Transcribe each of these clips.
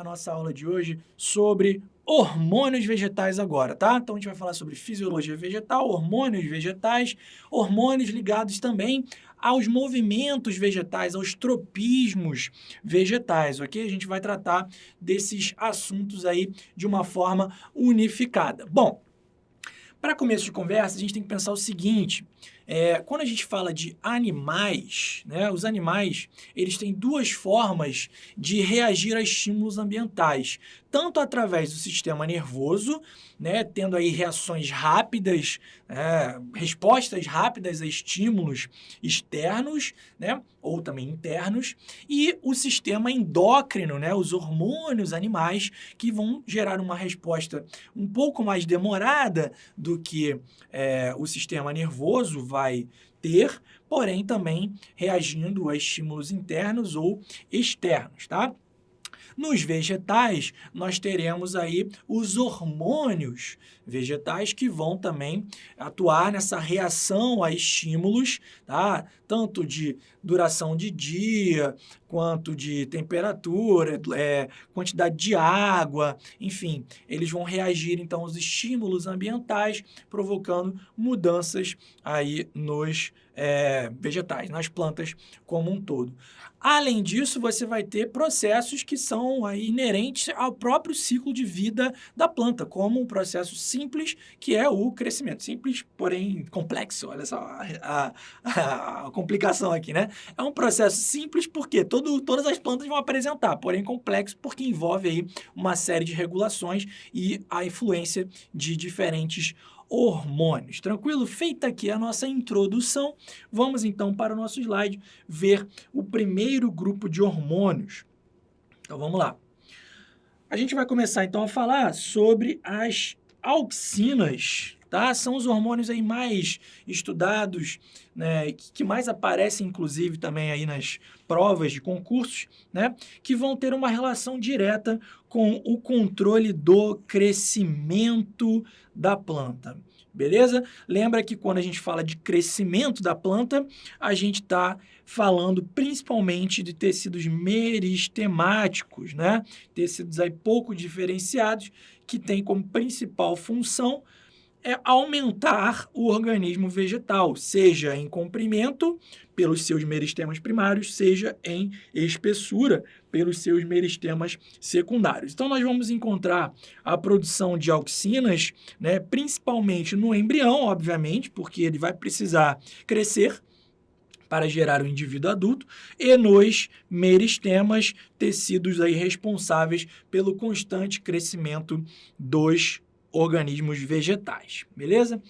nossa aula de hoje sobre hormônios vegetais agora, tá? Então a gente vai falar sobre fisiologia vegetal, hormônios vegetais, hormônios ligados também aos movimentos vegetais, aos tropismos vegetais, ok? A gente vai tratar desses assuntos aí de uma forma unificada. Bom, para começo de conversa, a gente tem que pensar o seguinte, quando a gente fala de animais, né, os animais, eles têm duas formas de reagir a estímulos ambientais, tanto através do sistema nervoso, né, tendo aí reações rápidas, respostas rápidas a estímulos externos, né, ou também internos, e o sistema endócrino, né, os hormônios animais, que vão gerar uma resposta um pouco mais demorada do que o sistema nervoso vai ter, porém também reagindo a estímulos internos ou externos, tá? Nos vegetais, nós teremos aí os hormônios vegetais que vão também atuar nessa reação a estímulos, tá? Tanto de duração de dia, quanto de temperatura, quantidade de água, enfim, eles vão reagir então aos estímulos ambientais, provocando mudanças aí nos vegetais, nas plantas como um todo. Além disso, você vai ter processos que são aí inerentes ao próprio ciclo de vida da planta, como um processo simples, que é o crescimento. Simples, porém complexo. Olha só a complicação aqui, né? É um processo simples porque todas as plantas vão apresentar, porém complexo porque envolve aí uma série de regulações e a influência de diferentes hormônios. Tranquilo? Feita aqui a nossa introdução, vamos então para o nosso slide ver o primeiro grupo de hormônios. Então vamos lá. A gente vai começar então a falar sobre as auxinas, tá? São os hormônios aí mais estudados, né, que mais aparecem inclusive também aí nas provas de concursos, né, que vão ter uma relação direta com o controle do crescimento da planta. Beleza? Lembra que quando a gente fala de crescimento da planta, a gente está falando principalmente de tecidos meristemáticos, né? Tecidos aí pouco diferenciados, que têm como principal função aumentar o organismo vegetal, seja em comprimento, pelos seus meristemas primários, seja em espessura, pelos seus meristemas secundários. Então, nós vamos encontrar a produção de auxinas, né, principalmente no embrião, obviamente, porque ele vai precisar crescer para gerar o indivíduo adulto, e nos meristemas, tecidos aí responsáveis pelo constante crescimento dos organismos vegetais, beleza?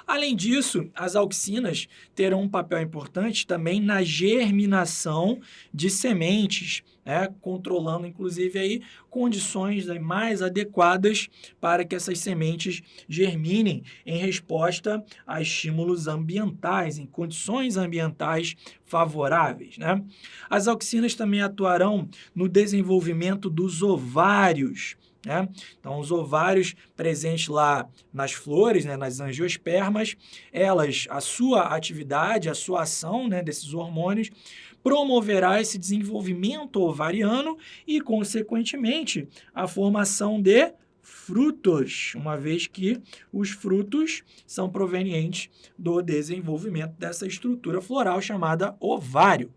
Além disso, as auxinas terão um papel importante também na germinação de sementes, né, controlando inclusive aí condições mais adequadas para que essas sementes germinem em resposta a estímulos ambientais, em condições ambientais favoráveis, né? As auxinas também atuarão no desenvolvimento dos ovários, né? Então, os ovários presentes lá nas flores, né, nas angiospermas, a sua atividade, a sua ação, né, desses hormônios, promoverá esse desenvolvimento ovariano e, consequentemente, a formação de frutos, uma vez que os frutos são provenientes do desenvolvimento dessa estrutura floral chamada ovário.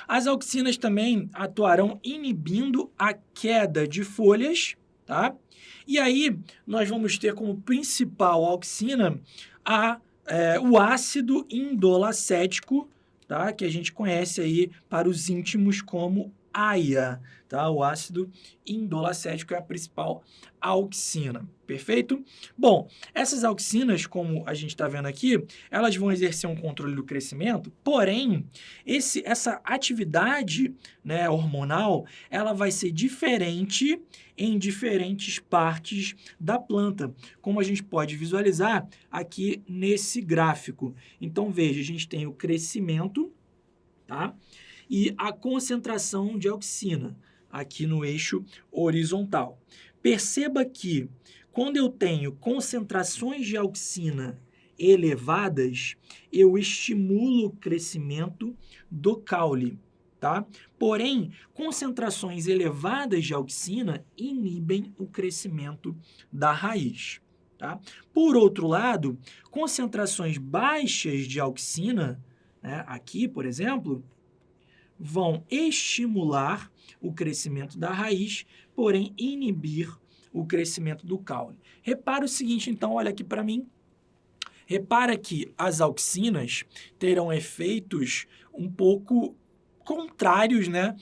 As auxinas também atuarão inibindo a queda de folhas, tá? E aí, nós vamos ter como principal auxina o ácido indolacético, tá? Que a gente conhece aí para os íntimos como AIA, tá? O ácido indolacético é a principal auxina, perfeito? Bom, essas auxinas, como a gente está vendo aqui, elas vão exercer um controle do crescimento, porém, essa atividade, né, hormonal, ela vai ser diferente em diferentes partes da planta, como a gente pode visualizar aqui nesse gráfico. Então, veja, a gente tem o crescimento, tá? E a concentração de auxina aqui no eixo horizontal. Perceba que quando eu tenho concentrações de auxina elevadas, eu estimulo o crescimento do caule, tá? Porém, concentrações elevadas de auxina inibem o crescimento da raiz, tá? Por outro lado, concentrações baixas de auxina, né, aqui, por exemplo, vão estimular o crescimento da raiz, porém inibir o crescimento do caule. Repara o seguinte, então, olha aqui para mim. Repara que as auxinas terão efeitos um pouco contrários, né,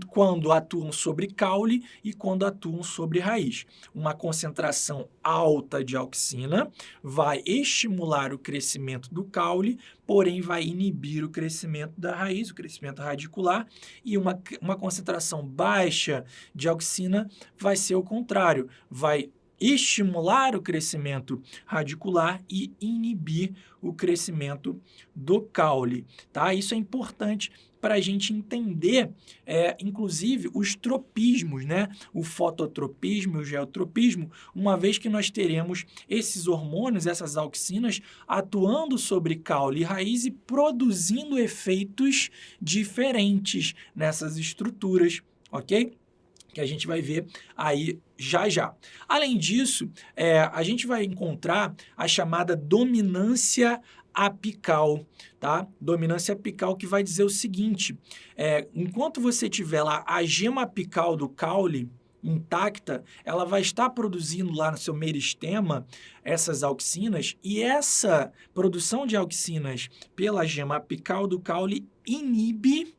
quando atuam sobre caule e quando atuam sobre raiz. Uma concentração alta de auxina vai estimular o crescimento do caule, porém vai inibir o crescimento da raiz, o crescimento radicular, e uma concentração baixa de auxina vai ser o contrário, vai estimular o crescimento radicular e inibir o crescimento do caule, tá? Isso é importante para a gente entender, inclusive, os tropismos, né? O fototropismo e o geotropismo, uma vez que nós teremos esses hormônios, essas auxinas, atuando sobre caule e raiz e produzindo efeitos diferentes nessas estruturas, ok? Que a gente vai ver aí já já. Além disso, a gente vai encontrar a chamada dominância apical, tá? Dominância apical que vai dizer o seguinte, enquanto você tiver lá a gema apical do caule intacta, ela vai estar produzindo lá no seu meristema essas auxinas, e essa produção de auxinas pela gema apical do caule inibe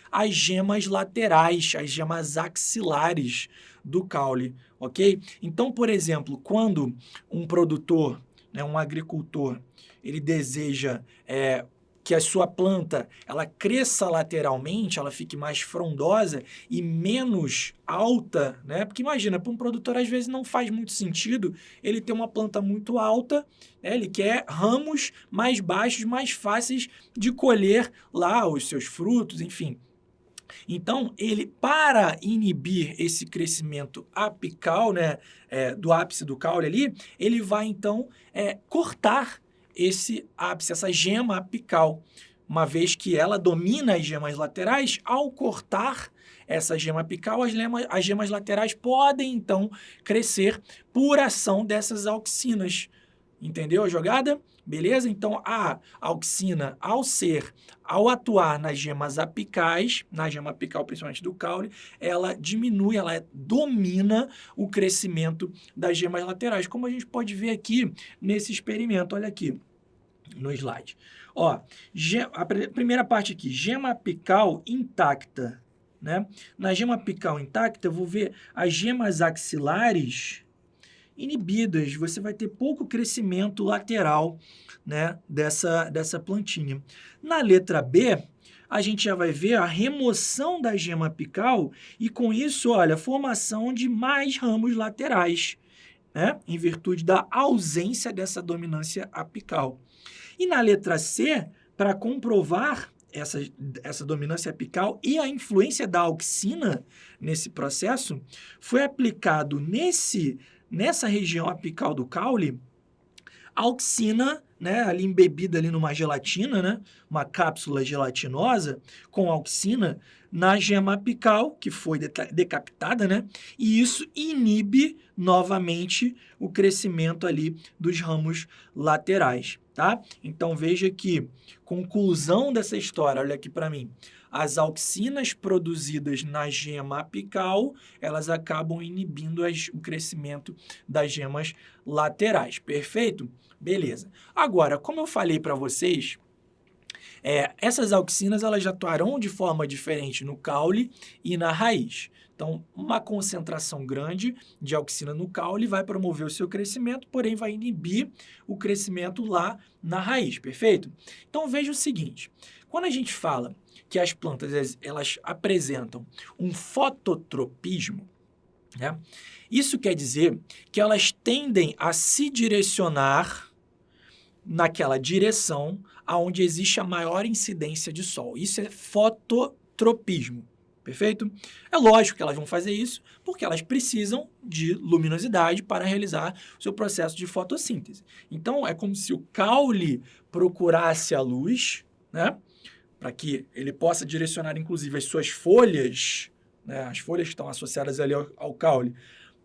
as gemas laterais, as gemas axilares do caule, ok? Então, por exemplo, quando um produtor, né, um agricultor, ele deseja que a sua planta ela cresça lateralmente, ela fique mais frondosa e menos alta, né? Porque imagina, para um produtor às vezes não faz muito sentido ele ter uma planta muito alta, né? Ele quer ramos mais baixos, mais fáceis de colher lá os seus frutos, enfim. Então, ele, para inibir esse crescimento apical, né, do ápice do caule ali, ele vai, então, cortar esse ápice, essa gema apical. Uma vez que ela domina as gemas laterais, ao cortar essa gema apical, as gemas laterais podem, então, crescer por ação dessas auxinas. Entendeu a jogada? Beleza? Então, a auxina, ao atuar nas gemas apicais, na gema apical principalmente do caule, ela diminui, ela domina o crescimento das gemas laterais, como a gente pode ver aqui nesse experimento. Olha aqui no slide. Ó, a primeira parte aqui, gema apical intacta, né? Na gema apical intacta, eu vou ver as gemas axilares inibidas, você vai ter pouco crescimento lateral, né, dessa plantinha. Na letra B, a gente já vai ver a remoção da gema apical e, com isso, olha, a formação de mais ramos laterais, né, em virtude da ausência dessa dominância apical. E na letra C, para comprovar essa dominância apical e a influência da auxina nesse processo, foi aplicado nessa região apical do caule, auxina, né, ali embebida ali numa gelatina, né, uma cápsula gelatinosa com auxina na gema apical, que foi decapitada, né, e isso inibe novamente o crescimento ali dos ramos laterais, tá? Então, veja que, conclusão dessa história, olha aqui para mim, as auxinas produzidas na gema apical, elas acabam inibindo o crescimento das gemas laterais. Perfeito? Beleza. Agora, como eu falei para vocês, essas auxinas elas atuarão de forma diferente no caule e na raiz. Então, uma concentração grande de auxina no caule vai promover o seu crescimento, porém vai inibir o crescimento lá na raiz, perfeito? Então, veja o seguinte, quando a gente fala que as plantas elas apresentam um fototropismo, né? Isso quer dizer que elas tendem a se direcionar naquela direção aonde existe a maior incidência de sol. Isso é fototropismo, perfeito? É lógico que elas vão fazer isso porque elas precisam de luminosidade para realizar o seu processo de fotossíntese. Então, é como se o caule procurasse a luz, né, para que ele possa direcionar, inclusive, as suas folhas, né, as folhas que estão associadas ali ao caule,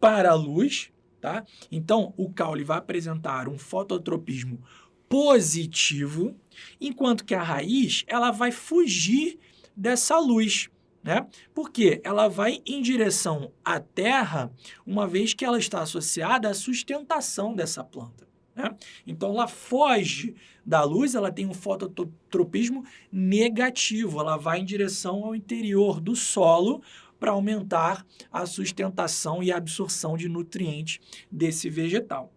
para a luz, tá? Então, o caule vai apresentar um fototropismo positivo, enquanto que a raiz ela vai fugir dessa luz, né? Porque ela vai em direção à terra, uma vez que ela está associada à sustentação dessa planta, né? Então, ela foge da luz, ela tem um fototropismo negativo, ela vai em direção ao interior do solo para aumentar a sustentação e a absorção de nutrientes desse vegetal.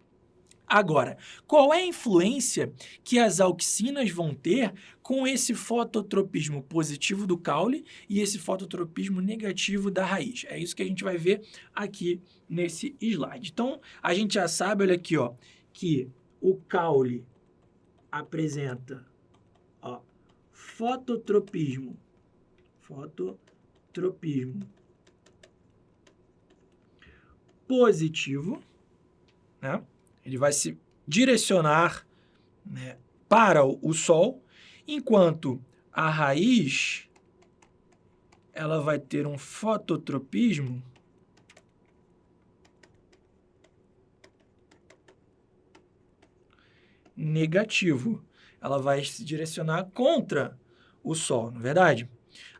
Agora, qual é a influência que as auxinas vão ter com esse fototropismo positivo do caule e esse fototropismo negativo da raiz? É isso que a gente vai ver aqui nesse slide. Então, a gente já sabe, olha aqui, ó, que o caule apresenta, ó, fototropismo positivo, né? Ele vai se direcionar, né, para o Sol, enquanto a raiz ela vai ter um fototropismo negativo. Ela vai se direcionar contra o Sol, não é verdade?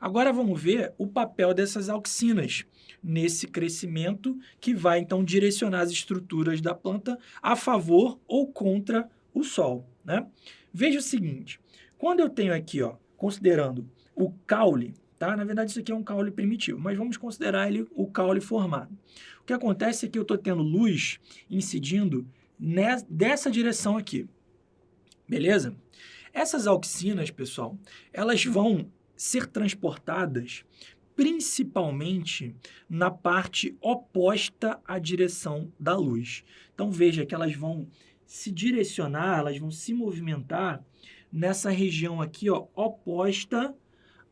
Agora vamos ver o papel dessas auxinas nesse crescimento que vai, então, direcionar as estruturas da planta a favor ou contra o Sol, né? Veja o seguinte, quando eu tenho aqui, ó, considerando o caule, tá? Na verdade, isso aqui é um caule primitivo, mas vamos considerar ele o caule formado. O que acontece é que eu estou tendo luz incidindo dessa direção aqui, beleza? Essas auxinas, pessoal, elas vão ser transportadas principalmente na parte oposta à direção da luz. Então, veja que elas vão se direcionar, elas vão se movimentar nessa região aqui, ó, oposta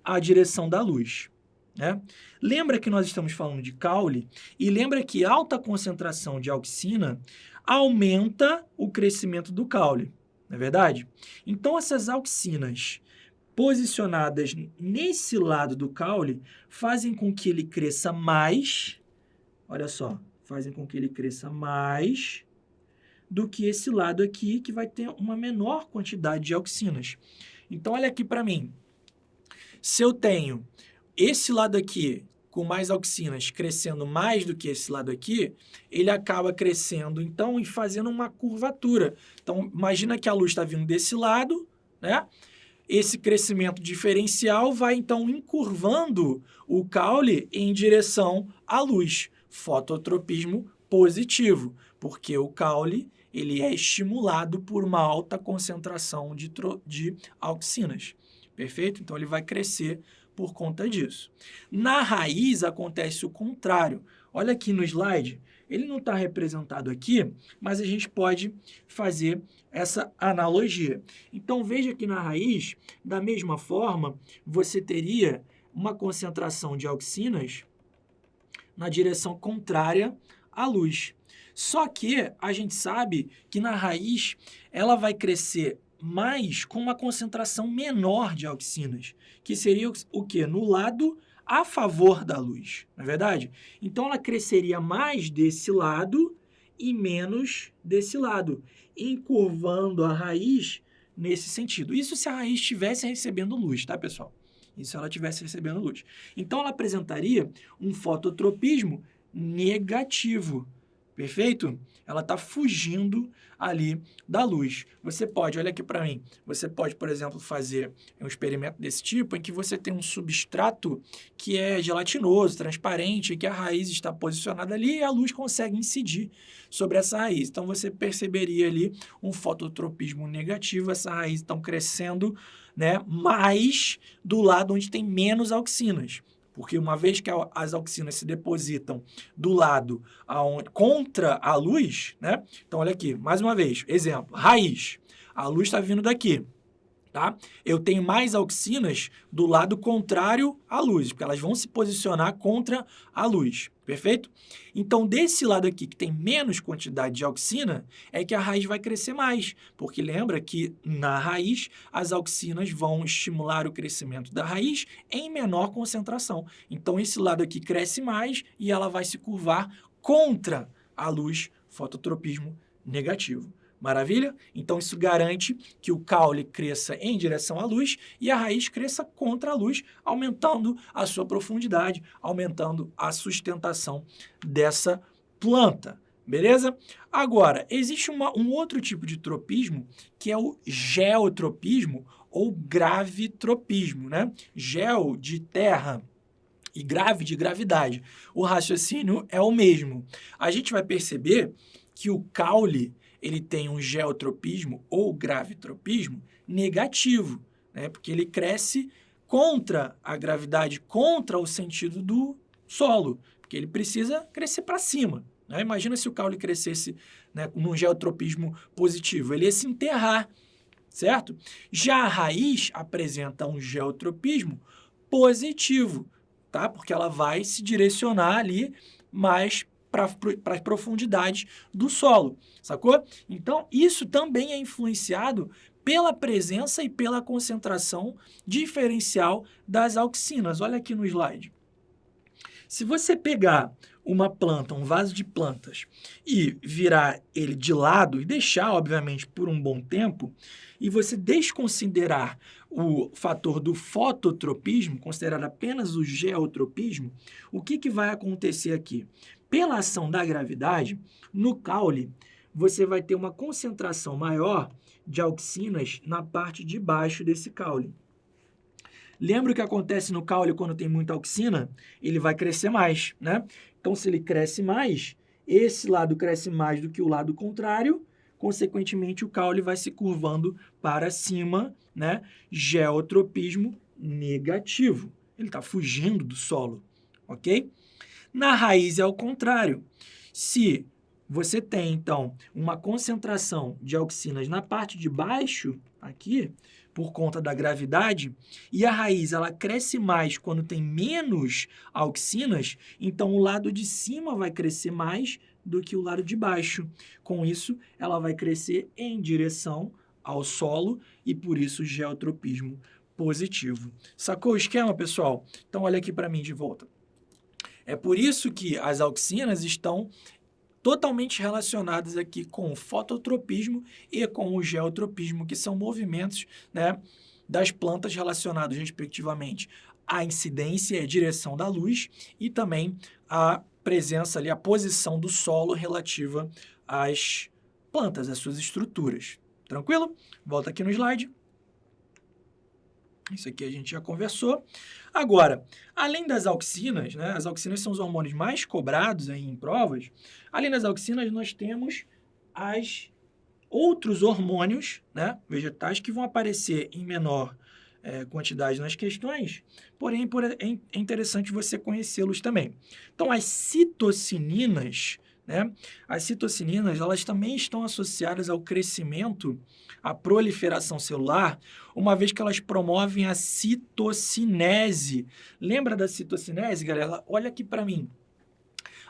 à direção da luz, né? Lembra que nós estamos falando de caule e lembra que alta concentração de auxina aumenta o crescimento do caule, não é verdade? Então, essas auxinas posicionadas nesse lado do caule fazem com que ele cresça mais, olha só, fazem com que ele cresça mais do que esse lado aqui, que vai ter uma menor quantidade de auxinas. Então, olha aqui para mim. Se eu tenho esse lado aqui com mais auxinas crescendo mais do que esse lado aqui, ele acaba crescendo, então, e fazendo uma curvatura. Então, imagina que a luz está vindo desse lado, né? Esse crescimento diferencial vai, então, encurvando o caule em direção à luz. Fototropismo positivo, porque o caule ele é estimulado por uma alta concentração de auxinas. Perfeito? Então, ele vai crescer por conta disso. Na raiz, acontece o contrário. Olha aqui no slide, ele não está representado aqui, mas a gente pode fazer essa analogia. Então, veja que na raiz, da mesma forma, você teria uma concentração de auxinas na direção contrária à luz. Só que a gente sabe que na raiz ela vai crescer mais com uma concentração menor de auxinas, que seria o quê? No lado a favor da luz, não é verdade? Então, ela cresceria mais desse lado e menos desse lado, encurvando a raiz nesse sentido. Isso se a raiz estivesse recebendo luz, tá, pessoal? Isso se ela estivesse recebendo luz. Então, ela apresentaria um fototropismo negativo, perfeito? Ela está fugindo ali da luz. Você pode, olha aqui para mim, você pode, por exemplo, fazer um experimento desse tipo em que você tem um substrato que é gelatinoso, transparente, que a raiz está posicionada ali e a luz consegue incidir sobre essa raiz. Então, você perceberia ali um fototropismo negativo, essa raiz então crescendo, né, mais do lado onde tem menos auxinas. Porque uma vez que as auxinas se depositam do lado contra a luz, né? Então, olha aqui, mais uma vez, exemplo, raiz. A luz está vindo daqui. tá? Eu tenho mais auxinas do lado contrário à luz, porque elas vão se posicionar contra a luz, perfeito? Então, desse lado aqui, que tem menos quantidade de auxina, é que a raiz vai crescer mais, porque lembra que na raiz as auxinas vão estimular o crescimento da raiz em menor concentração. Então, esse lado aqui cresce mais e ela vai se curvar contra a luz, fototropismo negativo. Maravilha? Então, isso garante que o caule cresça em direção à luz e a raiz cresça contra a luz, aumentando a sua profundidade, aumentando a sustentação dessa planta. Beleza? Agora, existe um outro tipo de tropismo, que é o geotropismo ou gravitropismo, né? Geo de terra e grave de gravidade. O raciocínio é o mesmo. A gente vai perceber que o caule ele tem um geotropismo ou gravitropismo negativo, né? Porque ele cresce contra a gravidade, contra o sentido do solo, porque ele precisa crescer para cima, né? Imagina se o caule crescesse, né, num geotropismo positivo, ele ia se enterrar, certo? Já a raiz apresenta um geotropismo positivo, tá? Porque ela vai se direcionar ali mais para as profundidades do solo, sacou? Então, isso também é influenciado pela presença e pela concentração diferencial das auxinas. Olha aqui no slide. Se você pegar uma planta, um vaso de plantas, e virar ele de lado e deixar, obviamente, por um bom tempo, e você desconsiderar o fator do fototropismo, considerar apenas o geotropismo, o que vai acontecer aqui? Pela ação da gravidade, no caule, você vai ter uma concentração maior de auxinas na parte de baixo desse caule. Lembra o que acontece no caule quando tem muita auxina? Ele vai crescer mais, né? Então, se ele cresce mais, esse lado cresce mais do que o lado contrário, consequentemente, o caule vai se curvando para cima, né? Geotropismo negativo. Ele está fugindo do solo, ok? Na raiz é o contrário. Se você tem, então, uma concentração de auxinas na parte de baixo, aqui, por conta da gravidade, e a raiz ela cresce mais quando tem menos auxinas, então o lado de cima vai crescer mais do que o lado de baixo. Com isso, ela vai crescer em direção ao solo e, por isso, geotropismo positivo. Sacou o esquema, pessoal? Então, olha aqui para mim de volta. É por isso que as auxinas estão totalmente relacionadas aqui com o fototropismo e com o geotropismo, que são movimentos, né, das plantas relacionados, respectivamente, à incidência e à direção da luz e também à presença ali, a posição do solo relativa às plantas, às suas estruturas. Tranquilo? Volta aqui no slide. Isso aqui a gente já conversou. Agora, além das auxinas, né, as auxinas são os hormônios mais cobrados aí em provas, além das auxinas nós temos as outros hormônios, né, vegetais que vão aparecer em menor quantidade nas questões, porém é interessante você conhecê-los também. Então, as citocininas, né, as citocininas, elas também estão associadas ao crescimento, à proliferação celular, uma vez que elas promovem a citocinese. Lembra da citocinese, galera? Olha aqui para mim.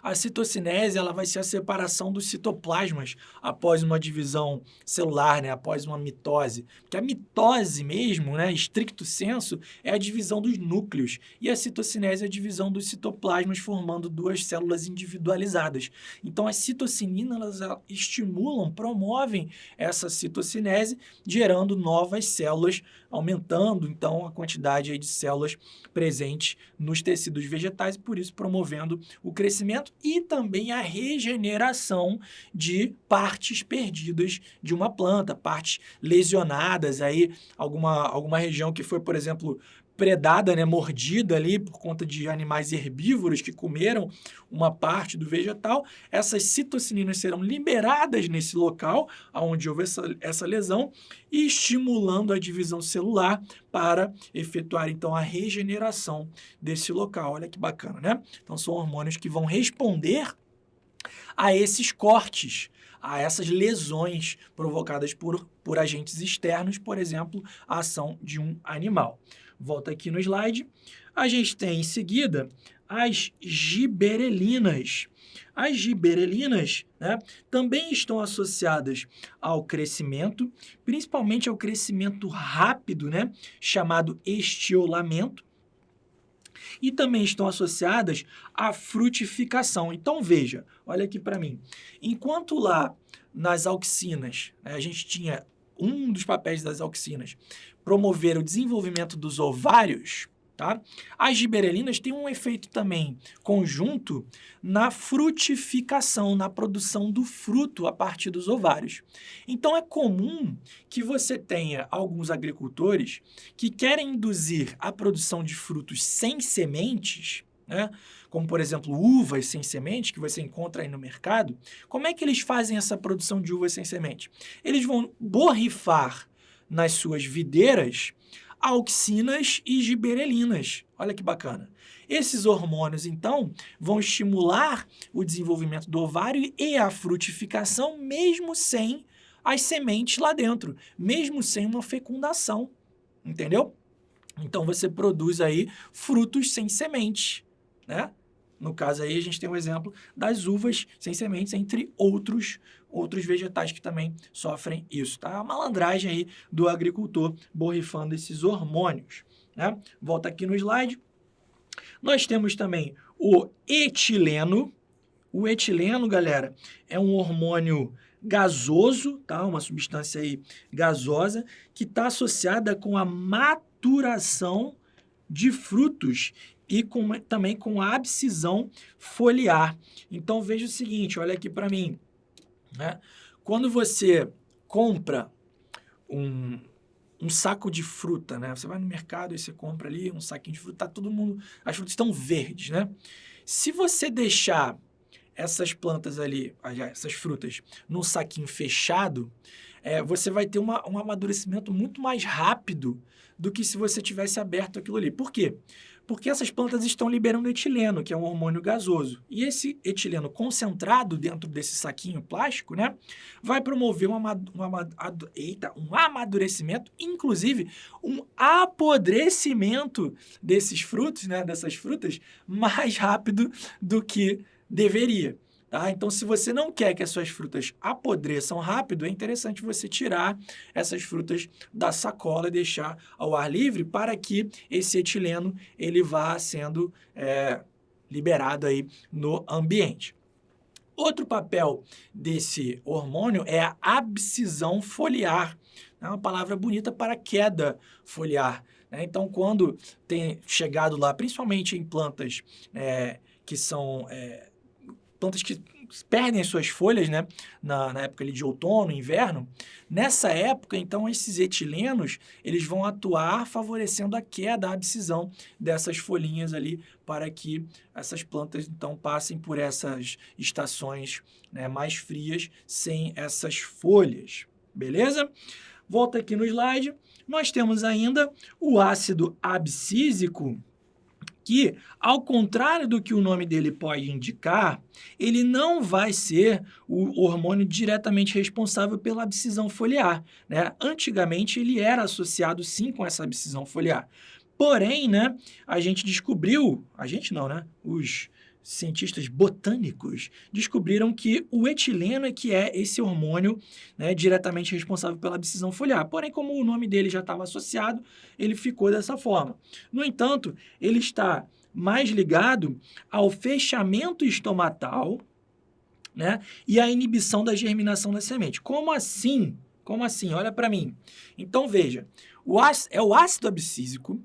A citocinese ela vai ser a separação dos citoplasmas após uma divisão celular, né? Após uma mitose. Porque a mitose mesmo, né? Estricto sensu, é a divisão dos núcleos. E a citocinese é a divisão dos citoplasmas, formando duas células individualizadas. Então, as citocininas elas estimulam, promovem essa citocinese, gerando novas células, aumentando, então, a quantidade aí de células presentes nos tecidos vegetais e, por isso, promovendo o crescimento e também a regeneração de partes perdidas de uma planta, partes lesionadas, aí alguma região que foi, por exemplo, predada, né, mordida ali por conta de animais herbívoros que comeram uma parte do vegetal, essas citocininas serão liberadas nesse local onde houve essa lesão e estimulando a divisão celular para efetuar, então, a regeneração desse local. Olha que bacana, né? Então, são hormônios que vão responder a esses cortes, a essas lesões provocadas por agentes externos, por exemplo, a ação de um animal. Volta aqui no slide. A gente tem em seguida as giberelinas. As giberelinas, né, também estão associadas ao crescimento, principalmente ao crescimento rápido, né, chamado estiolamento, e também estão associadas à frutificação. Então, veja, olha aqui para mim. Enquanto lá nas auxinas, né, a gente tinha um dos papéis das auxinas, promover o desenvolvimento dos ovários, tá? As giberelinas têm um efeito também conjunto na frutificação, na produção do fruto a partir dos ovários. Então, é comum que você tenha alguns agricultores que querem induzir a produção de frutos sem sementes, né? Como, por exemplo, uvas sem semente, que você encontra aí no mercado. Como é que eles fazem essa produção de uvas sem semente? Eles vão borrifar nas suas videiras auxinas e giberelinas. Olha que bacana. Esses hormônios, então, vão estimular o desenvolvimento do ovário e a frutificação, mesmo sem as sementes lá dentro, mesmo sem uma fecundação, entendeu? Então, você produz aí frutos sem semente, né? No caso aí, a gente tem um exemplo das uvas sem sementes, entre outros vegetais que também sofrem isso, tá? A malandragem aí do agricultor borrifando esses hormônios, né? Volta aqui no slide. Nós temos também o etileno. O etileno, galera, é um hormônio gasoso, tá? Uma substância aí gasosa que está associada com a maturação de frutos e também com a abscisão foliar. Então, veja o seguinte, olha aqui para mim, né? Quando você compra um saco de fruta, né? Você vai no mercado e você compra ali um saquinho de fruta, tá todo mundo, as frutas estão verdes, né? Se você deixar essas plantas ali, essas frutas, num saquinho fechado, você vai ter um amadurecimento muito mais rápido do que se você tivesse aberto aquilo ali. Por quê? Porque essas plantas estão liberando etileno, que é um hormônio gasoso. E esse etileno concentrado dentro desse saquinho plástico, né, vai promover um amadurecimento, inclusive um apodrecimento desses frutos, né, dessas frutas, mais rápido do que deveria. Tá? Então, se você não quer que as suas frutas apodreçam rápido, é interessante você tirar essas frutas da sacola e deixar ao ar livre para que esse etileno ele vá sendo liberado aí no ambiente. Outro papel desse hormônio é a abscisão foliar. É uma palavra bonita para queda foliar. Né? Então, quando tem chegado lá, principalmente em plantas que são... plantas que perdem as suas folhas, né, na época ali de outono, inverno, nessa época, então, esses etilenos, eles vão atuar favorecendo a queda, a abscisão dessas folhinhas ali, para que essas plantas, então, passem por essas estações, né, mais frias, sem essas folhas, beleza? Volta aqui no slide, nós temos ainda o ácido abscísico, que, ao contrário do que o nome dele pode indicar, ele não vai ser o hormônio diretamente responsável pela abscisão foliar, né? Antigamente, ele era associado, sim, com essa abscisão foliar. Porém, né, a gente descobriu, a gente não, né? Os cientistas botânicos descobriram que o etileno é que é esse hormônio, né, diretamente responsável pela abscisão foliar. Porém, como o nome dele já estava associado, ele ficou dessa forma. No entanto, ele está mais ligado ao fechamento estomatal, né, e à inibição da germinação da semente. Como assim? Como assim? Olha para mim. Então, veja, é o ácido abscísico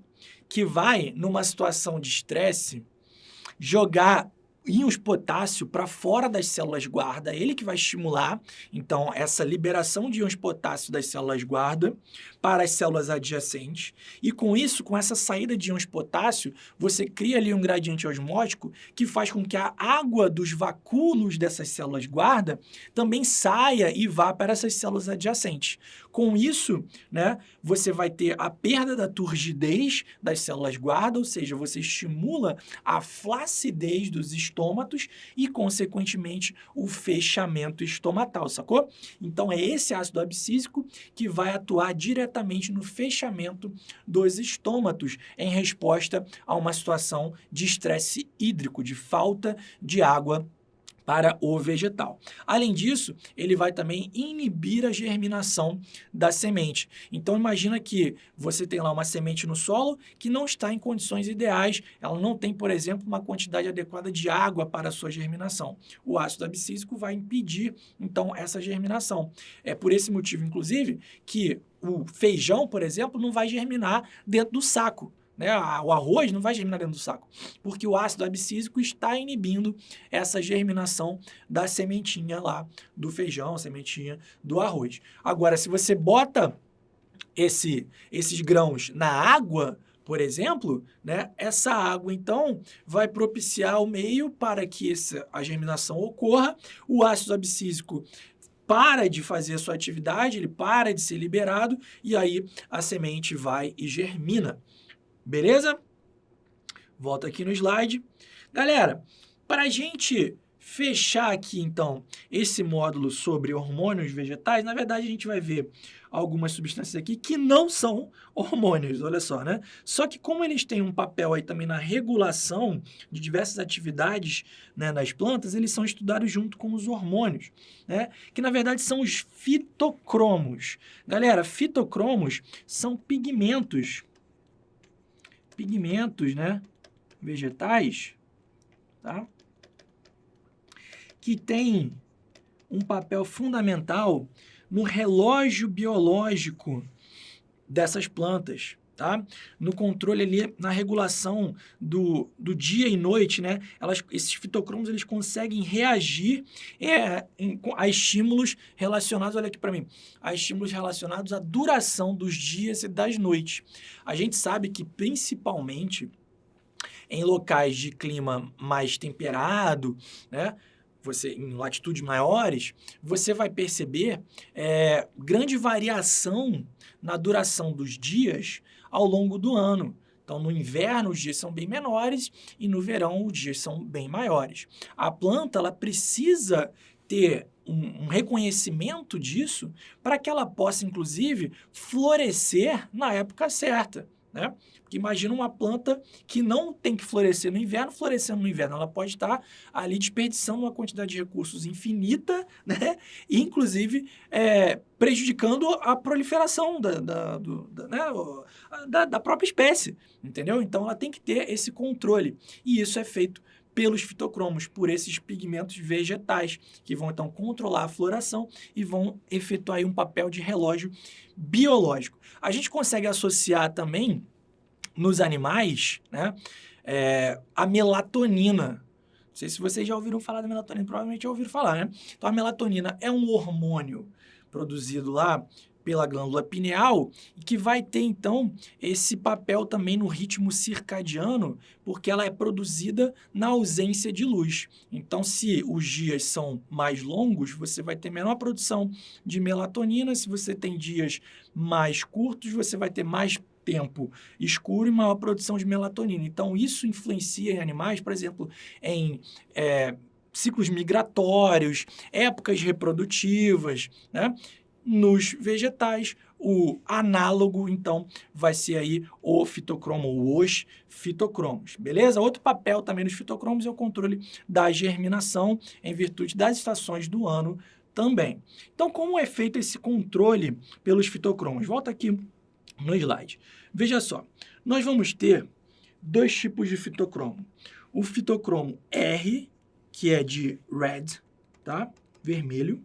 que vai, numa situação de estresse, jogar íons potássio para fora das células guarda, ele que vai estimular, então, essa liberação de íons potássio das células guarda para as células adjacentes, e com isso, com essa saída de íons potássio, você cria ali um gradiente osmótico que faz com que a água dos vacúolos dessas células guarda também saia e vá para essas células adjacentes. Com isso, né, você vai ter a perda da turgidez das células guarda, ou seja, você estimula a flacidez dos estômatos e, consequentemente, o fechamento estomatal, sacou? Então, é esse ácido abscísico que vai atuar diretamente no fechamento dos estômatos em resposta a uma situação de estresse hídrico, de falta de água para o vegetal. Além disso, ele vai também inibir a germinação da semente. Então, imagina que você tem lá uma semente no solo que não está em condições ideais, ela não tem, por exemplo, uma quantidade adequada de água para a sua germinação. O ácido abscísico vai impedir, então, essa germinação. É por esse motivo, inclusive, que o feijão, por exemplo, não vai germinar dentro do saco. Né? O arroz não vai germinar dentro do saco, porque o ácido abscísico está inibindo essa germinação da sementinha lá do feijão, sementinha do arroz. Agora, se você bota esses grãos na água, por exemplo, né, essa água, então, vai propiciar o meio para que a germinação ocorra, o ácido abscísico para de fazer a sua atividade, ele para de ser liberado, e aí a semente vai e germina. Beleza? Volta aqui no slide. Galera, para a gente fechar aqui, então, esse módulo sobre hormônios vegetais, na verdade, a gente vai ver algumas substâncias aqui que não são hormônios, olha só, né? Só que como eles têm um papel aí também na regulação de diversas atividades, né, nas plantas, eles são estudados junto com os hormônios, né? Que, na verdade, são os fitocromos. Galera, fitocromos são pigmentos, né, vegetais, tá? Que tem um papel fundamental no relógio biológico dessas plantas, tá? No controle ali, na regulação do dia e noite, né? Esses fitocromos, eles conseguem reagir a estímulos relacionados, olha aqui para mim, a estímulos relacionados à duração dos dias e das noites. A gente sabe que, principalmente, em locais de clima mais temperado, né? Em latitudes maiores, você vai perceber grande variação na duração dos dias ao longo do ano. Então, no inverno, os dias são bem menores e no verão, os dias são bem maiores. A planta, ela precisa ter um reconhecimento disso para que ela possa, inclusive, florescer na época certa, né? Porque imagina uma planta que não tem que florescer no inverno, florescendo no inverno. Ela pode estar ali desperdiçando uma quantidade de recursos infinita, né? E, inclusive, prejudicando a proliferação da própria espécie, entendeu? Então, ela tem que ter esse controle. E isso é feito pelos fitocromos, por esses pigmentos vegetais, que vão, então, controlar a floração e vão efetuar aí um papel de relógio biológico. A gente consegue associar também, nos animais, né, a melatonina. Não sei se vocês já ouviram falar da melatonina, provavelmente já ouviram falar, né? Então, a melatonina é um hormônio produzido lá pela glândula pineal e que vai ter, então, esse papel também no ritmo circadiano, porque ela é produzida na ausência de luz. Então, se os dias são mais longos, você vai ter menor produção de melatonina. Se você tem dias mais curtos, você vai ter mais tempo escuro e maior produção de melatonina. Então, isso influencia em animais, por exemplo, em ciclos migratórios, épocas reprodutivas, né? Nos vegetais, o análogo, então, vai ser aí o fitocromo, ou os fitocromos, beleza? Outro papel também dos fitocromos é o controle da germinação em virtude das estações do ano também. Então, como é feito esse controle pelos fitocromos? Volta aqui no slide. Veja só, nós vamos ter dois tipos de fitocromo. O fitocromo R, que é de red, tá? Vermelho.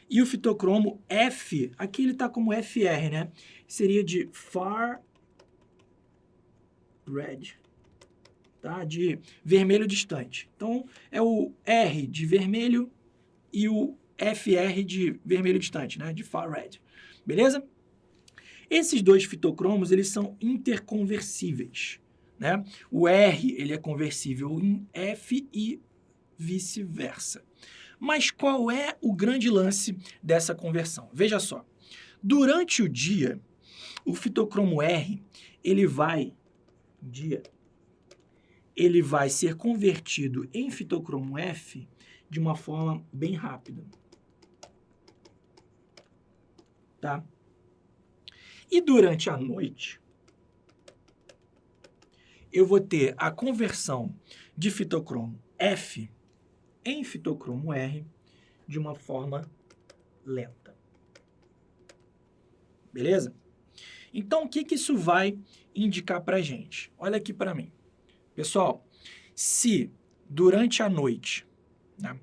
E o fitocromo F, aqui ele está como FR, né? Seria de far red, tá? De vermelho distante. Então, é o R de vermelho e o FR de vermelho distante, né? De far red. Beleza? Esses dois fitocromos, eles são interconversíveis, né? O R, ele é conversível em F e vice-versa. Mas qual é o grande lance dessa conversão? Veja só, Durante o dia, o fitocromo R, ele vai ser convertido em fitocromo F de uma forma bem rápida. Tá? E durante a noite, eu vou ter a conversão de fitocromo F em fitocromo R de uma forma lenta. Beleza? Então, o que isso vai indicar para a gente? Olha aqui para mim. Pessoal, se durante a noite, né,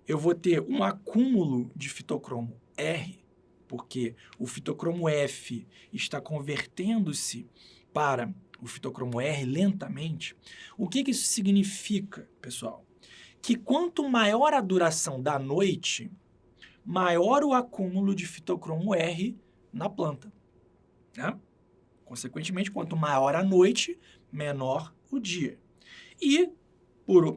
eu vou ter um acúmulo de fitocromo R, porque o fitocromo F está convertendo-se para o fitocromo R lentamente, o que isso significa, pessoal? Que quanto maior a duração da noite, maior o acúmulo de fitocromo R na planta. Né? Consequentemente, quanto maior a noite, menor o dia. E,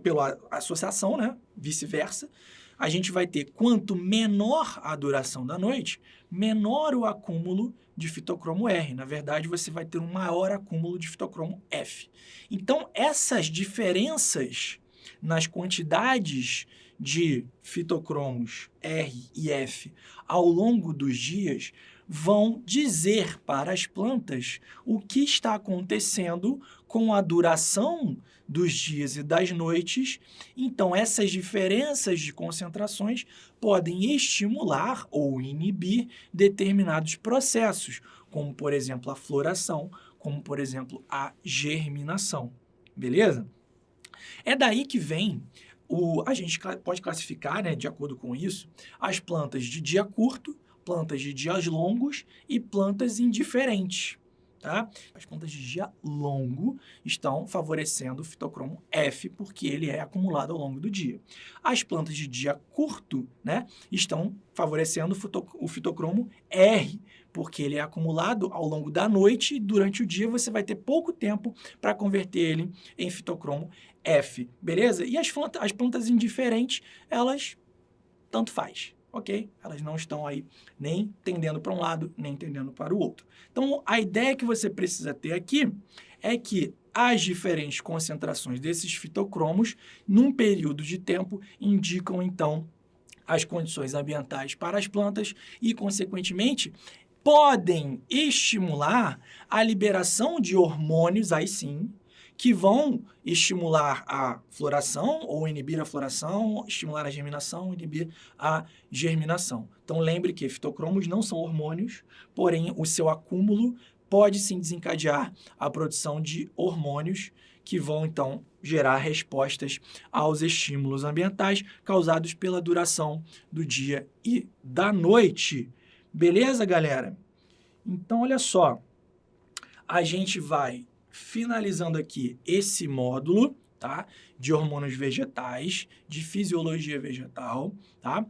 pela associação, né, vice-versa, a gente vai ter quanto menor a duração da noite, menor o acúmulo de fitocromo R. Na verdade, você vai ter um maior acúmulo de fitocromo F. Então, essas diferenças nas quantidades de fitocromos R e F ao longo dos dias vão dizer para as plantas o que está acontecendo com a duração dos dias e das noites. Então, essas diferenças de concentrações podem estimular ou inibir determinados processos, como, por exemplo, a floração, como, por exemplo, a germinação. Beleza? É daí que vem a gente pode classificar, né, de acordo com isso, as plantas de dia curto, plantas de dias longos e plantas indiferentes. Tá? As plantas de dia longo estão favorecendo o fitocromo F, porque ele é acumulado ao longo do dia. As plantas de dia curto, né, estão favorecendo o fitocromo R, porque ele é acumulado ao longo da noite e durante o dia você vai ter pouco tempo para converter ele em fitocromo F, beleza? E as plantas indiferentes, elas tanto faz. Ok? Elas não estão aí nem tendendo para um lado, nem tendendo para o outro. Então, a ideia que você precisa ter aqui é que as diferentes concentrações desses fitocromos, num período de tempo, indicam, então, as condições ambientais para as plantas e, consequentemente, podem estimular a liberação de hormônios, aí sim, que vão estimular a floração ou inibir a floração, estimular a germinação, inibir a germinação. Então, lembre que fitocromos não são hormônios, porém, o seu acúmulo pode sim desencadear a produção de hormônios que vão, então, gerar respostas aos estímulos ambientais causados pela duração do dia e da noite. Beleza, galera? Então, olha só, a gente vai finalizando aqui esse módulo, tá? De hormônios vegetais, de fisiologia vegetal, tá?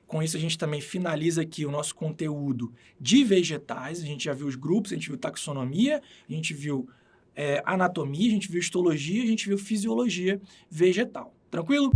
Com isso, a gente também finaliza aqui o nosso conteúdo de vegetais. A gente já viu os grupos, a gente viu taxonomia, a gente viu anatomia, a gente viu histologia, a gente viu fisiologia vegetal. Tranquilo?